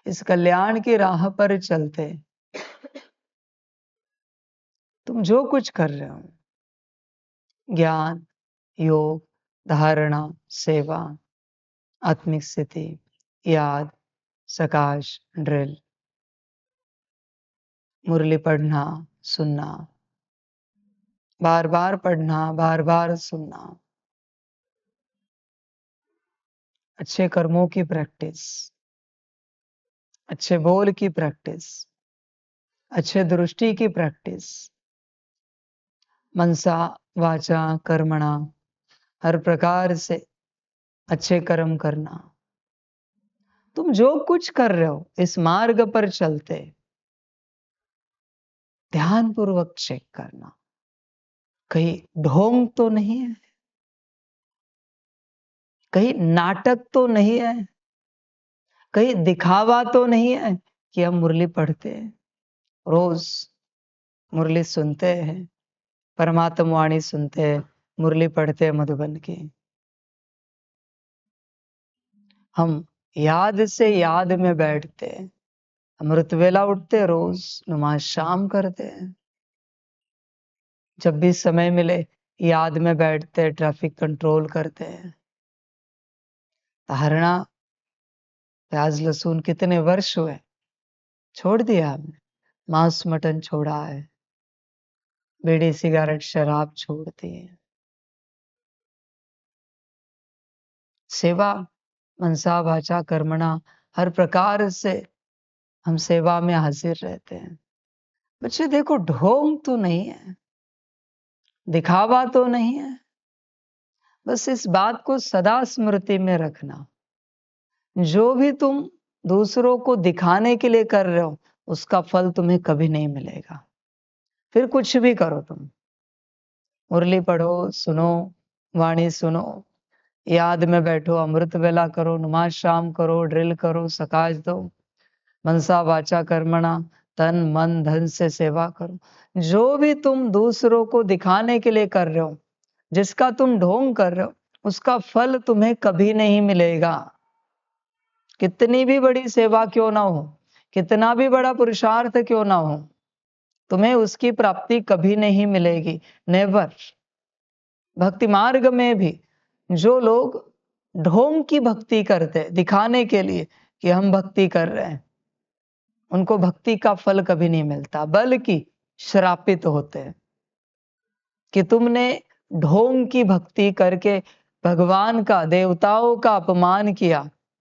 इस कल्याण की राह पर चलते तुम जो कुछ कर रहे हो, ज्ञान, योग, धारणा, सेवा, आत्मिक स्थिति, याद, सकाश, ड्रिल, मुरली पढ़ना, सुनना, बार बार पढ़ना, बार बार सुनना, अच्छे कर्मों की प्रैक्टिस, अच्छे बोल की प्रैक्टिस, अच्छे दृष्टि की प्रैक्टिस, मनसा वाचा कर्मणा, हर प्रकार से अच्छे कर्म करना। तुम जो कुछ कर रहे हो इस मार्ग पर चलते ध्यान पूर्वक चेक करना, कहीं ढोंग तो नहीं है, कहीं नाटक तो नहीं है, कहीं दिखावा तो नहीं है कि हम मुरली पढ़ते हैं, रोज मुरली सुनते हैं, परमात्मा वाणी सुनते हैं, मुरली पढ़ते हैं मधुबन की। हम याद से याद में बैठते हैं, अमृत वेला उठते रोज, नमाज शाम करते हैं, जब भी समय मिले याद में बैठते हैं, ट्रैफिक कंट्रोल करते हैं। धारणा, प्याज लहसुन कितने वर्ष हुए छोड़ दिया हमने, मांस मटन छोड़ा है, बीड़ी सिगरेट शराब छोड़ दी है। सेवा, मनसा वाचा कर्मणा, हर प्रकार से हम सेवा में हाजिर रहते हैं। बच्चे देखो, ढोंग तो नहीं है, दिखावा तो नहीं है, बस इस बात को सदा स्मृति में रखना, जो भी तुम दूसरों को दिखाने के लिए कर रहे हो उसका फल तुम्हें कभी नहीं मिलेगा। फिर कुछ भी करो, तुम मुरली पढ़ो, सुनो, वाणी सुनो, याद में बैठो, अमृत वेला करो, नमाज शाम करो, ड्रिल करो, सकाश दो, मनसा वाचा कर्मणा, तन मन धन से सेवा करो। जो भी तुम दूसरों को दिखाने के लिए कर रहे हो, जिसका तुम ढोंग कर रहे हो, उसका फल तुम्हें कभी नहीं मिलेगा। कितनी भी बड़ी सेवा क्यों ना हो, कितना भी बड़ा पुरुषार्थ क्यों ना हो, तुम्हें उसकी प्राप्ति कभी नहीं मिलेगी, नेवर। भक्ति मार्ग में भी जो लोग ढोंग की भक्ति करते, दिखाने के लिए कि हम भक्ति कर रहे हैं, उनको भक्ति का फल कभी नहीं मिलता, बल्कि श्रापित होते हैं कि तुमने ढोंग की भक्ति करके भगवान का, देवताओं का अपमान किया,